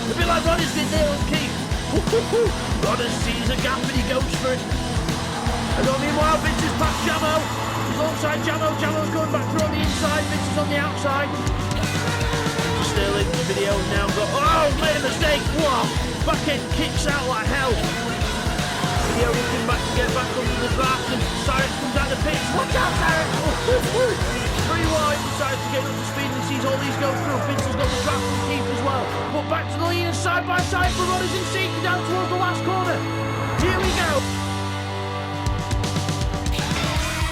A bit like Roddy's did there on Keith. Roddy sees a gap and he goes for it. And meanwhile, Vince is past Jamo. He's alongside Jamo. Jamo's going back through on the inside. Vince is on the outside. Sterling, the video now got... Oh, made a mistake. Whoa. Back end kicks out like hell. Video looking back to get back under the draft. And Cyrus comes out the pitch. Watch out, Cyrus. Very wide. Decides to get up to speed and sees all these go through. Vince has got the draft and Keith as well. But back to the lead and side by side for Roddy's in seat down towards the last corner. Here we go.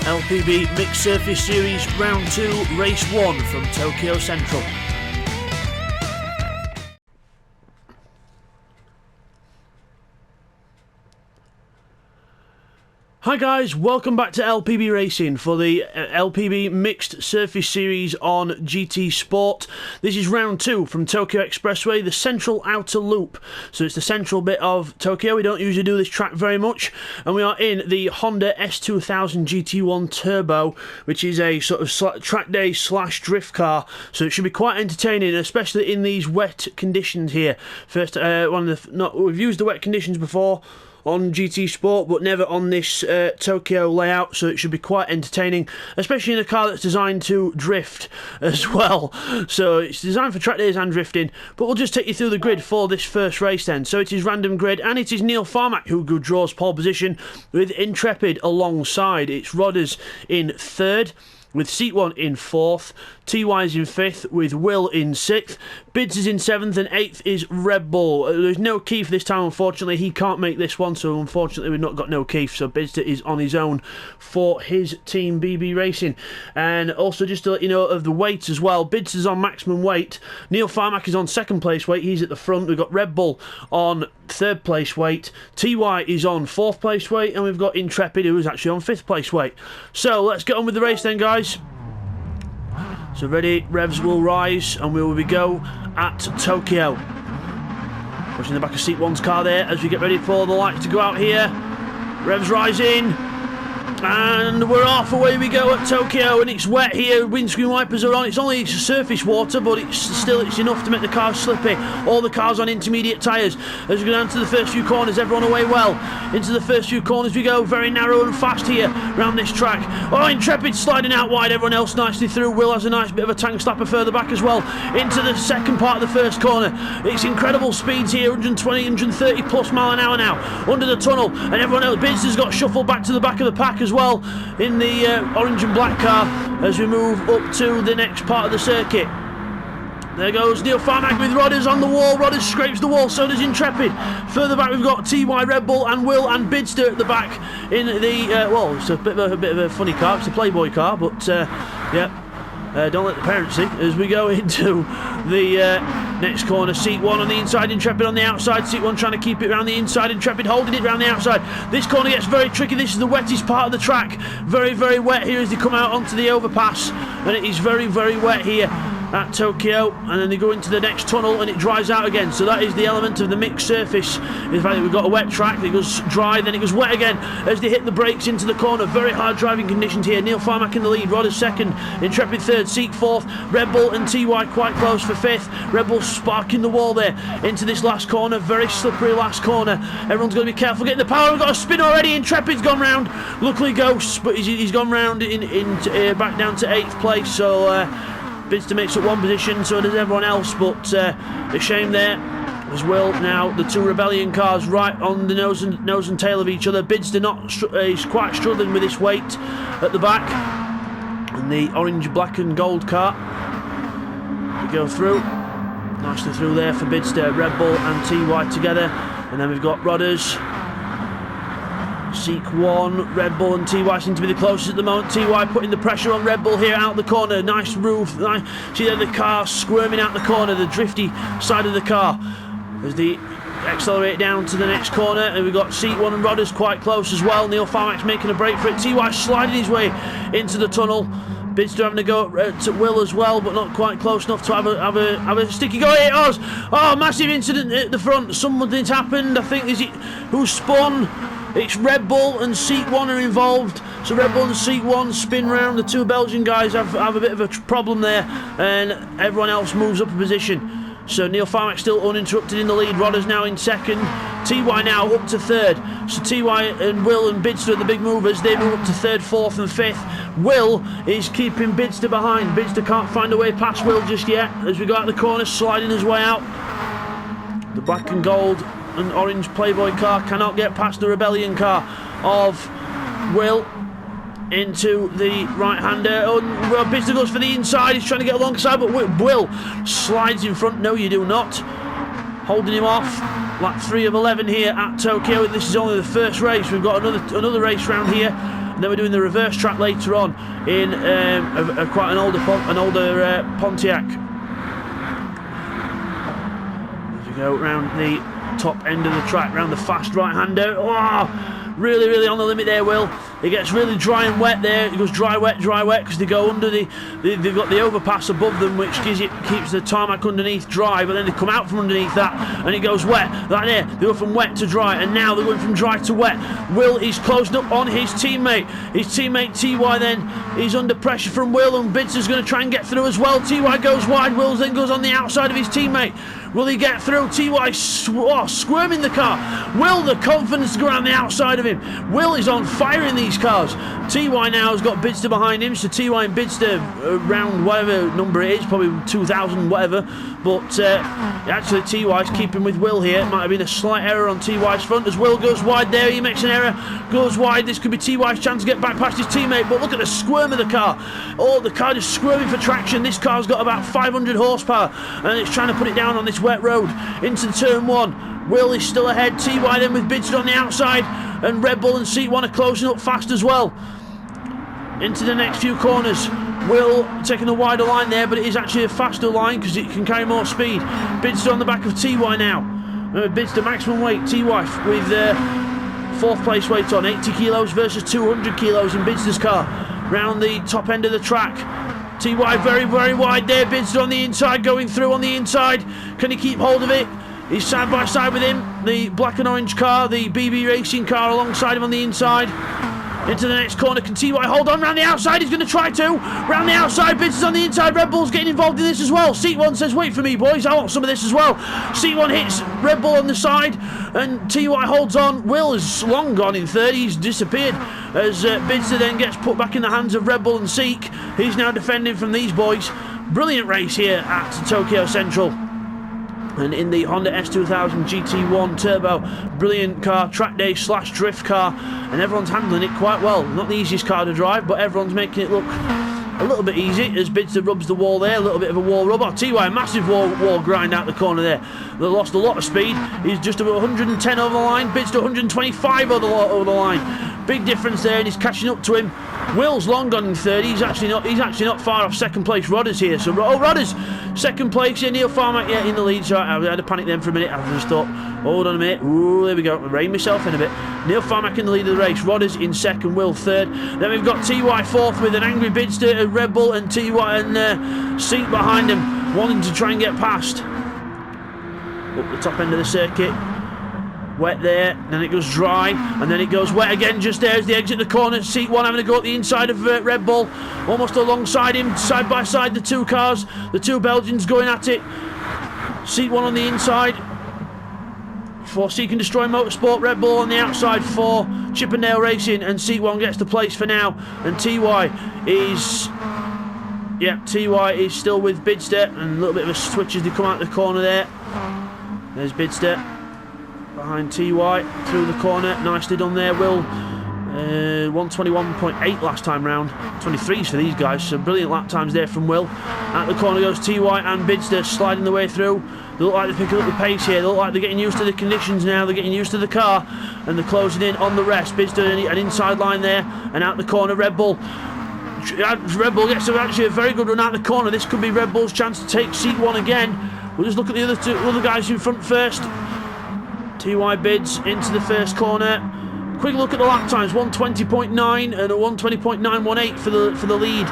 LPB Mixed Surface Series Round 2, Race 1 from Tokyo Central. Hi guys, welcome back to LPB Racing for the LPB Mixed Surface Series on GTSport. This is round 2 from Tokyo Expressway, the central outer loop. So it's the central bit of Tokyo. We don't usually do this track very much. And we are in the Honda S2000 GT1 Turbo, which is a sort of track day / drift car. So it should be quite entertaining, especially in these wet conditions here. First, we've used the wet conditions before on GTSport, but never on this Tokyo layout, so it should be quite entertaining, especially in a car that's designed to drift as well. So it's designed for track days and drifting, but we'll just take you through the grid for this first race then. So it is random grid, and it is Neil Farmack who draws pole position with Intrepid alongside. It's Rodders in 3rd, with Seat 1 in 4th, TY is in 5th, with Will in 6th, Bids is in 7th, and 8th is Red Bull. There's no Keith this time, unfortunately. He can't make this one, so unfortunately we've not got no Keith, so Bidster is on his own for his team, BB Racing. And also, just to let you know of the weight as well, Bidster's on maximum weight, Neil Farmack is on 2nd place weight, he's at the front. We've got Red Bull on 3rd place weight, TY is on 4th place weight, and we've got Intrepid, who is actually on 5th place weight. So let's get on with the race then, guys. So ready, revs will rise, and we will go at Tokyo. Pushing the back of Seat 1's car there as we get ready for the lights to go out here. Revs rising, and we're off. Away we go at Tokyo, and it's wet here. Windscreen wipers are on. It's only surface water, but it's enough to make the car slippy. All the cars on intermediate tyres. As we go down to the first few corners, everyone away well. Into the first few corners we go, very narrow and fast here around this track. Oh, Intrepid sliding out wide, everyone else nicely through. Will has a nice bit of a tank slapper further back as well. Into the second part of the first corner. It's incredible speeds here, 120, 130 plus mile an hour now. Under the tunnel, and everyone else, Bidster's has got shuffled back to the back of the pack as well in the orange and black car as we move up to the next part of the circuit. There goes Neil Farmack with Rodders on the wall. Rodders scrapes the wall, so does Intrepid. Further back we've got TY, Red Bull and Will and Bidster at the back in the, well, it's a bit of a funny car. It's a Playboy car, but yeah. Don't let the parents see as we go into the next corner. Seat 1 on the inside, Intrepid on the outside. Seat 1 trying to keep it around the inside, Intrepid holding it around the outside. This corner gets very tricky. This is the wettest part of the track. Very, very wet here as they come out onto the overpass, and it is very, very wet here at Tokyo, and then they go into the next tunnel and it dries out again. So that is the element of the mixed surface. In fact, we've got a wet track, it goes dry, then it goes wet again as they hit the brakes into the corner. Very hard driving conditions here. Neil Farmack in the lead, Rodders 2nd, Intrepid 3rd, Seat 4th, Red Bull and TY quite close for 5th. Red Bull sparking the wall there into this last corner, very slippery last corner. Everyone's got to be careful getting the power. We've got a spin already. Intrepid's gone round. Luckily Ghosts, but he's gone round back down to 8th place. So Bidster makes up 1 position, so does everyone else, but a shame there as well. Now the 2 Rebellion cars right on the nose and tail of each other. Bidster he's quite struggling with this weight at the back, and the orange, black and gold car we go through nicely through there for Bidster, Red Bull and TY together, and then we've got Rodders, Seek 1, Red Bull and TY seem to be the closest at the moment. TY putting the pressure on Red Bull here out the corner. Nice roof. See there the car squirming out the corner, the drifty side of the car as they accelerate down to the next corner. And we've got Seat 1 and Rodders quite close as well. Neil Farmack's making a break for it. TY sliding his way into the tunnel. Bidster having to go to Will as well, but not quite close enough to have a sticky go. It was, oh, massive incident at the front. Something's happened. I think who spun? It's Red Bull and Seat 1 are involved. So Red Bull and Seat 1 spin round. The 2 Belgian guys have a bit of a problem there, and everyone else moves up a position. So Neil Farmack still uninterrupted in the lead. Rodders now in second. TY now up to third. So TY and Will and Bidster are the big movers. They move up to third, fourth and fifth. Will is keeping Bidster behind. Bidster can't find a way past Will just yet. As we go out the corner, sliding his way out. The black and gold and orange Playboy car cannot get past the Rebellion car of Will. Into the right-hander. Oh, well, Bidster goes for the inside. He's trying to get alongside, but Will slides in front. No, you do not. Holding him off. Lap 3 of 11 here at Tokyo. This is only the first race. We've got another race round here, and then we're doing the reverse track later on in quite an older Pontiac. As we go round the top end of the track, round the fast right-hander. Oh! Really, really on the limit there, Will. It gets really dry and wet there. It goes dry, wet, because they go under they've got the overpass above them, which keeps the tarmac underneath dry, but then they come out from underneath that, and it goes wet. That there, they go from wet to dry, and now they're going from dry to wet. Will is closing up on his teammate. His teammate TY then is under pressure from Will, and Bidster's going to try and get through as well. TY goes wide, Will then goes on the outside of his teammate. Will he get through? TY squirming the car. Will, the confidence to go around the outside of him. Will is on fire in these cars. TY now has got Bidster behind him, so TY and Bidster around whatever number it is, probably 2,000 whatever, but actually TY's keeping with Will here. It might have been a slight error on TY's front as Will goes wide there. He makes an error, goes wide. This could be TY's chance to get back past his teammate, but look at the squirm of the car. Oh, the car just squirming for traction. This car's got about 500 horsepower, and it's trying to put it down on this wet road into turn 1. Will is still ahead. TY then with Bidster on the outside, and Red Bull and Seat 1 are closing up fast as well. Into the next few corners. Will taking a wider line there, but it is actually a faster line because it can carry more speed. Bidster on the back of TY now. Bidster maximum weight. TY with 4th place weight on 80 kilos versus 200 kilos in Bidster's car. Round the top end of the track. TY very, very wide there. Bidster on the inside, going through on the inside. Can he keep hold of it? He's side by side with him. The black and orange car, the BB Racing car alongside him on the inside. Into the next corner. Can TY hold on round the outside? He's going to try to. Round the outside. Bidster's on the inside. Red Bull's getting involved in this as well. Seat 1 says, wait for me, boys. I want some of this as well. Seat 1 hits Red Bull on the side, and TY holds on. Will is long gone in third. He's disappeared as Bidster then gets put back in the hands of Red Bull and Seek. He's now defending from these boys. Brilliant race here at Tokyo Central. And in the Honda S2000 GT1 Turbo, brilliant car, track day / drift car, and everyone's handling it quite well. Not the easiest car to drive, but everyone's making it look a little bit easy as Bidster rubs the wall there, a little bit of a wall rub. Oh, TY, massive wall grind out the corner there. They lost a lot of speed. He's just about 110 over the line, Bidster 125 over the line. Big difference there, and he's catching up to him. Will's long gone in third. He's actually not far off second place. Rodders here. So Rodders second place. Yeah, Neil Farmack in the lead. So I had to panic then for a minute. I just thought, hold on a minute. Ooh, there we go. Rein myself in a bit. Neil Farmack in the lead of the race. Rodders in second. Will third. Then we've got TY fourth with an angry Bidster, Red Bull, and TY and Seat behind him, wanting to try and get past. Up the top end of the circuit. Wet there, then it goes dry, and then it goes wet again just there as they exit the corner. Seat 1 having to go at the inside of Red Bull, almost alongside him, side by side, the two cars, the two Belgians going at it. Seat 1 on the inside for Seek and Destroy Motorsport, Red Bull on the outside for Chippendale Racing, and Seat 1 gets the place for now, and TY is still with Bidster, and a little bit of a switch as they come out the corner there. There's Bidster behind TY through the corner, nicely done there. Will 121.8 last time round, 23s for these guys, so brilliant lap times there from Will. At the corner goes TY and Bidster sliding the way through. They look like they're picking up the pace here. They look like they're getting used to the conditions now. They're getting used to the car, and they're closing in on the rest. Bidster an inside line there, and out the corner Red Bull. Red Bull gets actually a very good run out the corner. This could be Red Bull's chance to take Seat 1 again. We'll just look at the other guys in front first. TY bids into the first corner. Quick look at the lap times: 120.9 and a 120.918 for the lead.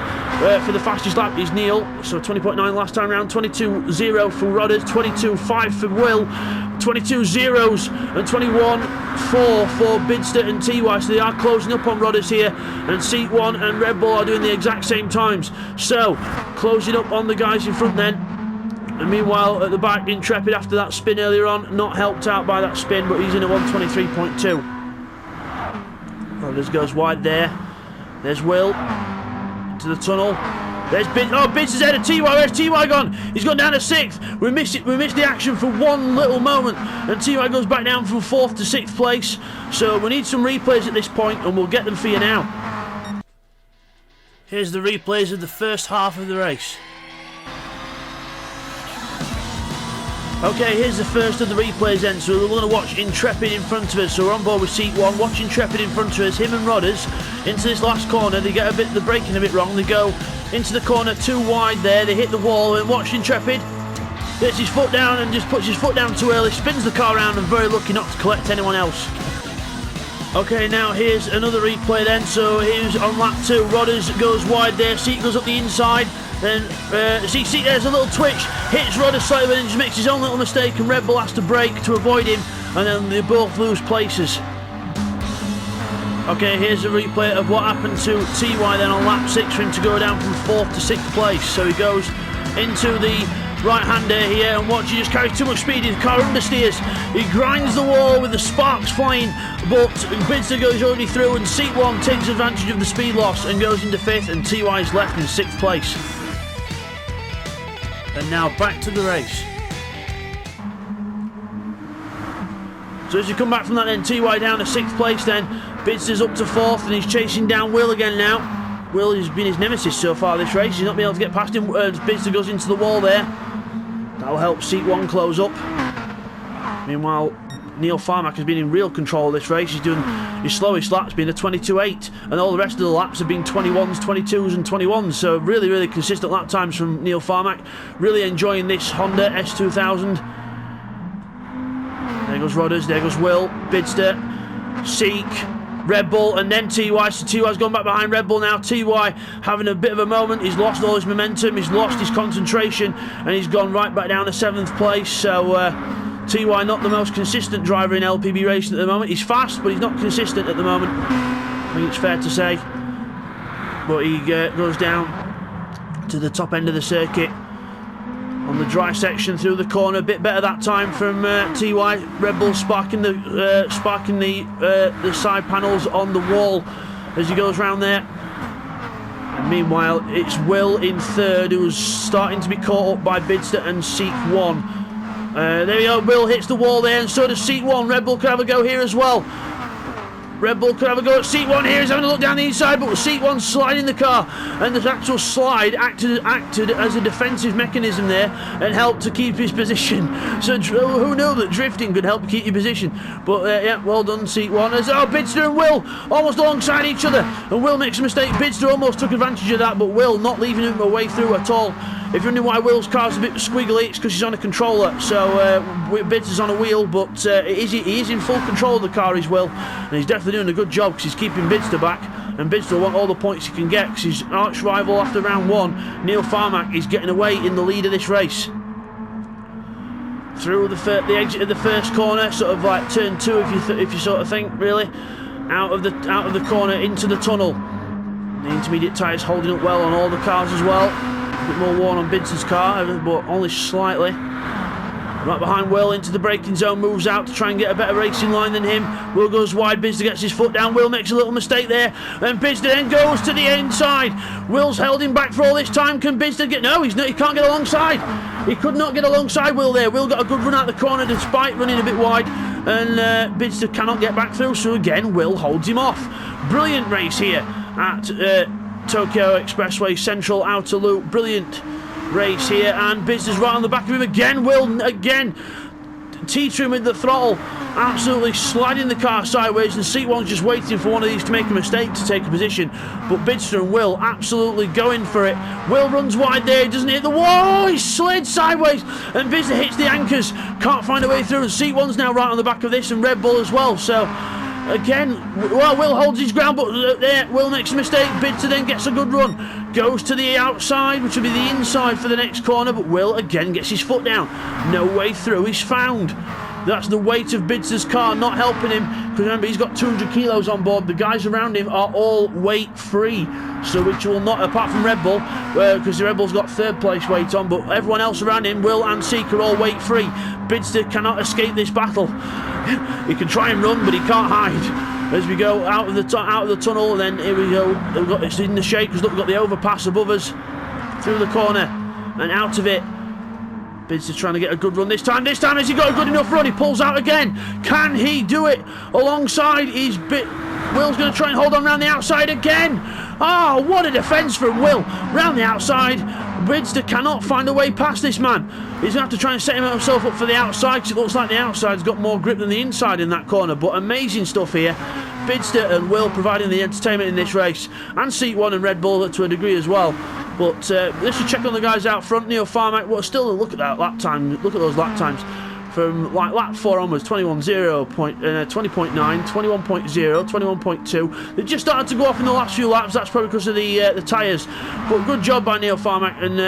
For the fastest lap is Neil, so 20.9 last time round. 22.0 for Rodders, 22.5 for Will, 22 zeros and 21.4 for Bidster and TY. So they are closing up on Rodders here, and Seat 1 and Red Bull are doing the exact same times. So closing up on the guys in front then. And meanwhile, at the back, Intrepid after that spin earlier on, not helped out by that spin, but he's in at 123.2. Rodgers goes wide there. There's Will into the tunnel. There's Bits. Oh, Bits is ahead of TY. Where's TY gone? He's gone down to 6th. We missed it. We missed the action for one little moment, and TY goes back down from 4th to 6th place. So we need some replays at this point, and we'll get them for you now. Here's the replays of the first half of the race. Okay, here's the first of the replays then. So we're going to watch Intrepid in front of us. So we're on board with seat 1. Watch Intrepid in front of us. Him and Rodders into this last corner. They get the braking a bit wrong. They go into the corner too wide there. They hit the wall. And watch Intrepid. Gets his foot down and just puts his foot down too early. Spins the car around and very lucky not to collect anyone else. Okay, now here's another replay then. So here's on lap 2. Rodders goes wide there. Seat goes up the inside. Then see, there's a little twitch, hits Rodders slightly and just makes his own little mistake, and Red Bull has to brake to avoid him, and then they both lose places. Okay, here's a replay of what happened to TY then on lap 6 for him to go down from 4th to 6th place. So he goes into the right-hander here, and watch, he just carries too much speed, his car understeers. He grinds the wall with the sparks flying, but Bidster goes already through, and seat 1 takes advantage of the speed loss and goes into 5th, and TY is left in 6th place. And now back to the race. So as you come back from that then, TY down to 6th place then. Bidster's up to 4th and he's chasing down Will again now. Will has been his nemesis so far this race. He's not been able to get past him. Bidster goes into the wall there. That'll help seat 1 close up. Meanwhile, Neil Farmack has been in real control of this race. He's doing his slowest lap's been a 22.8, and all the rest of the laps have been 21s, 22s and 21s, so really, really consistent lap times from Neil Farmack. Really enjoying this Honda S2000. There goes Rodders, there goes Will, Bidster, Seek, Red Bull, and then TY. So TY's gone back behind Red Bull now. TY having a bit of a moment. He's lost all his momentum, he's lost his concentration, and he's gone right back down to 7th place. So TY not the most consistent driver in LPB Racing at the moment. He's fast, but he's not consistent at the moment. I think it's fair to say. But he goes down to the top end of the circuit on the dry section through the corner. A bit better that time from TY. Red Bull sparking the side panels on the wall as he goes round there. And meanwhile, it's Will in 3rd, who's starting to be caught up by Bidster and Seek 1. There we go, Will hits the wall there, and so does seat 1. Red Bull could have a go here as well. Red Bull could have a go at seat 1 here. He's having a look down the inside, but seat 1's sliding the car, and the actual slide acted as a defensive mechanism there and helped to keep his position. So who knew that drifting could help keep your position? But yeah, well done, seat 1. As Bidster and Will almost alongside each other, and Will makes a mistake. Bidster almost took advantage of that, but Will not leaving him a way through at all. If you're wondering why Will's car's a bit squiggly, it's because he's on a controller. So Bidster's on a wheel, but he is in full control of the car, is Will, and he's definitely doing a good job because he's keeping Bidster back, and Bidster will want all the points he can get because his arch rival after round 1, Neil Farmack, is getting away in the lead of this race. Through the exit of the first corner, sort of like turn 2 if you sort of think, really, out of the corner into the tunnel. The intermediate tyres holding up well on all the cars as well. A bit more worn on Bidster's car, but only slightly. Right behind Will into the braking zone, moves out to try and get a better racing line than him. Will goes wide, Bidster gets his foot down, Will makes a little mistake there, and Bidster then goes to the inside. Will's held him back for all this time. Can Bidster get... No, he can't get alongside. He could not get alongside Will there. Will got a good run out the corner despite running a bit wide, and Bidster cannot get back through, so again Will holds him off. Brilliant race here at Tokyo Expressway Central Outer Loop. Brilliant race here, and Bidster's right on the back of him again. Will again teetering with the throttle, absolutely sliding the car sideways, and seat 1's just waiting for one of these to make a mistake to take a position, but Bidster and Will absolutely going for it. Will runs wide there, he doesn't hit the wall, he slid sideways, and Bidster hits the anchors, can't find a way through, and seat 1's now right on the back of this, and Red Bull as well. So again, well, Will holds his ground, but there, Will makes a mistake. Bidster then gets a good run, goes to the outside, which will be the inside for the next corner, but Will again gets his foot down. No way through is found. That's the weight of Bidster's car not helping him, because remember, he's got 200 kilos on board. The guys around him are all weight-free, so which will not, apart from Red Bull, because the Red Bull's got third place weight on, but everyone else around him, Will and Seek, are all weight-free. Bidster cannot escape this battle. He can try and run, but he can't hide. As we go out of the tunnel, and then here we go. It's in the shade, because look, we've got the overpass above us, through the corner, and out of it. Bidster trying to get a good run this time. This time, has he got a good enough run? He pulls out again. Can he do it? Alongside his Will's going to try and hold on round the outside again. Oh, what a defence from Will. Round the outside. Bidster cannot find a way past this man. He's going to have to try and set himself up for the outside, because it looks like the outside's got more grip than the inside in that corner. But amazing stuff here. Bidster and Will providing the entertainment in this race. And Seat 1 and Red Bull to a degree as well. But let's just check on the guys out front. Neil Farmack, well, still look at that lap time. Look at those lap times. From like lap 4 onwards, 21.0, 20.9, 21.0, 21.2. They just started to go off in the last few laps. That's probably because of the tyres. But good job by Neil Farmack. And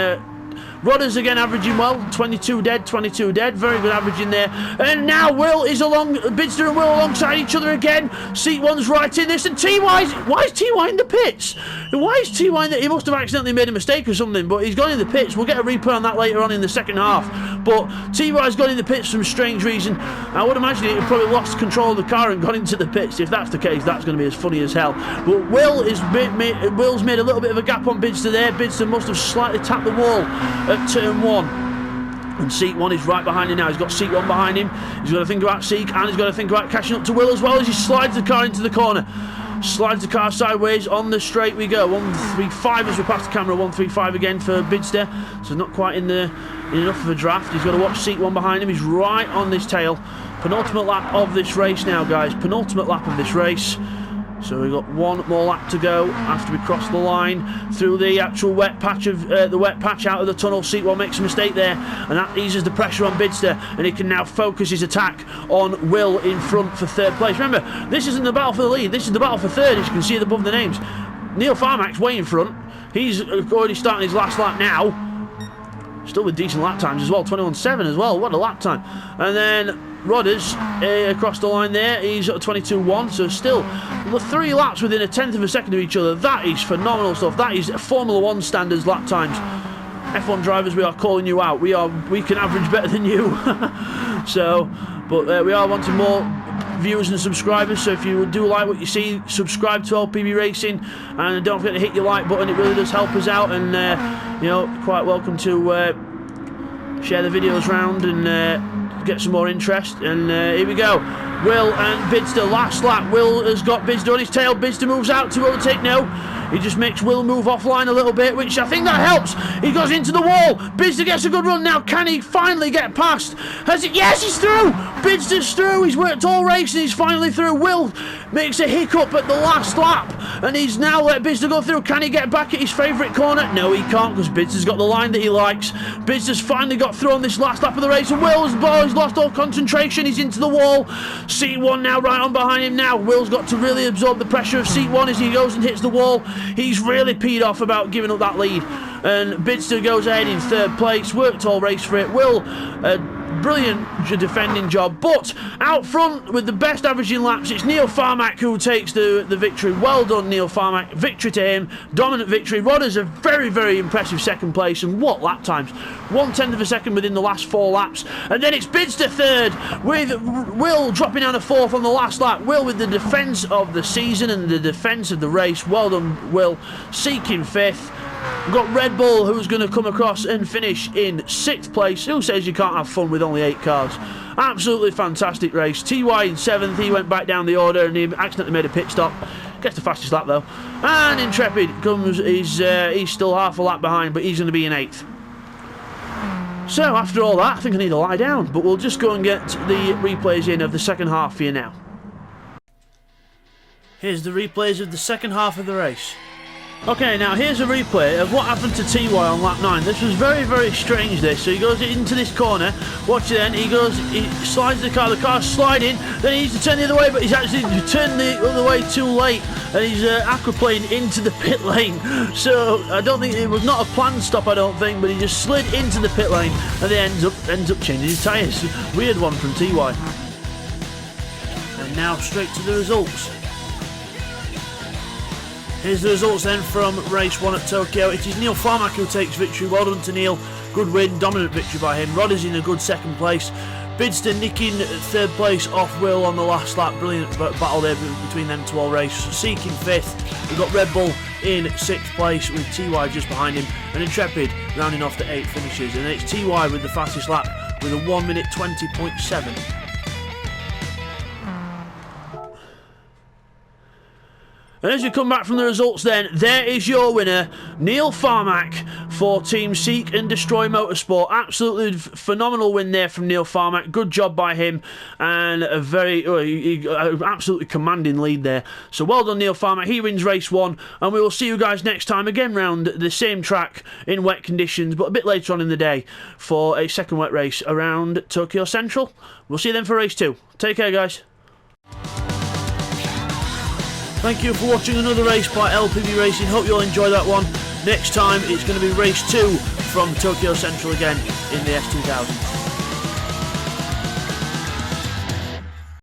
Rodders again averaging well, 22 dead, very good average in there. And now Will is along, Bidster and Will alongside each other again. Seat 1's right in this, and why is TY in the pits? Why is TY in the, he must have accidentally made a mistake or something, but he's gone in the pits. We'll get a replay on that later on in the second half. But TY's gone in the pits for some strange reason. I would imagine he probably lost control of the car and gone into the pits. If that's the case, that's going to be as funny as hell. But Will's made a little bit of a gap on Bidster there. Bidster must have slightly tapped the wall at turn 1, and Seat 1 is right behind him now. He's got Seat 1 behind him. He's got to think about Seek, and he's got to think about catching up to Will as well, as he slides the car into the corner. Slides the car sideways. On the straight we go. 135 as we pass the camera. 135 again for Bidster, so not quite in enough of a draft. He's got to watch Seat 1 behind him. He's right on this tail. Penultimate lap of this race now, guys. Penultimate lap of this race. So we've got one more lap to go after we cross the line through the actual wet patch of out of the tunnel. Seat 1 makes a mistake there, and that eases the pressure on Bidster, and he can now focus his attack on Will in front for third place. Remember, this isn't the battle for the lead, this is the battle for third, as you can see above the names. Neil Farmack's way in front. He's already starting his last lap now. Still with decent lap times as well, 21.7 as well. What a lap time. And then Rodders across the line there, he's at 22.1, so still 3 laps within a tenth of a second of each other. That is phenomenal stuff. That is Formula 1 standards lap times. F1 drivers, we are calling you out. We can average better than you. But we are wanting more viewers and subscribers, so if you do like what you see, subscribe to LPB Racing, and don't forget to hit your like button. It really does help us out, and you know, quite welcome to share the videos round and get some more interest. And here we go, Will and Bidster, last lap. Will has got Bidster on his tail. Bidster moves out to overtake. No, he just makes Will move offline a little bit, which I think that helps. He goes into the wall. Bidster gets a good run now. Can he finally get past? Has it? Yes, he's through. Bidster's through. He's worked all race and he's finally through. Will makes a hiccup at the last lap, and he's now let Bidster go through. Can he get back at his favourite corner? No, he can't, because Bidster's got the line that he likes. Bidster's finally got through on this last lap of the race, and Will's lost all concentration. He's into the wall. Seat 1 now right on behind him now. Will's got to really absorb the pressure of Seat 1 as he goes and hits the wall. He's really peed off about giving up that lead, and Bidster goes ahead in third place. Worked all race for it. Will, brilliant defending job, but out front with the best averaging laps, it's Neil Farmack who takes the victory. Well done, Neil Farmack. Victory to him. Dominant victory. Rodders a very, very impressive second place, and what lap times. 1/10 of a second within the last 4 laps. And then it's Bidster third, with Will dropping down to 4th on the last lap. Will with the defence of the season and the defence of the race. Well done, Will. Seeking 5th. We've got Red Bull, who's going to come across and finish in 6th place. Who says you can't have fun with only 8 cars? Absolutely fantastic race. TY in 7th, he went back down the order and he accidentally made a pit stop. Gets the fastest lap though. And Intrepid comes, he's still half a lap behind, but he's going to be in 8th. So after all that, I think I need to lie down, but we'll just go and get the replays in of the second half for you now. Here's the replays of the second half of the race. Okay, now here's a replay of what happened to TY on lap 9. This was very, very strange, this. So he goes into this corner, watch it then, he slides the car's sliding, then he needs to turn the other way, but he's actually turned the other way too late, and he's aquaplaning into the pit lane. So I don't think it was not a planned stop, I don't think, but he just slid into the pit lane, and then ends up changing his tyres. Weird one from TY. And now straight to the results. Here's the results then from race 1 at Tokyo. It is Neil Farmack who takes victory. Well done to Neil. Good win, dominant victory by him. Rod is in a good second place. Bidster nicking third place off Will on the last lap. Brilliant battle there between them two all race. Seeking fifth. We've got Red Bull in 6th place with TY just behind him. And Intrepid rounding off the 8 finishes. And it's TY with the fastest lap with a 1 minute 20.7. And as you come back from the results then, there is your winner, Neil Farmack for Team Seek and Destroy Motorsport. Absolutely phenomenal win there from Neil Farmack. Good job by him, and a very absolutely commanding lead there. So well done Neil Farmack, he wins race 1, and we will see you guys next time again round the same track in wet conditions, but a bit later on in the day for a second wet race around Tokyo Central. We'll see you then for race 2. Take care guys. Thank you for watching another race by LPB Racing. Hope you'll enjoy that one. Next time it's going to be race 2 from Tokyo Central again in the S2000.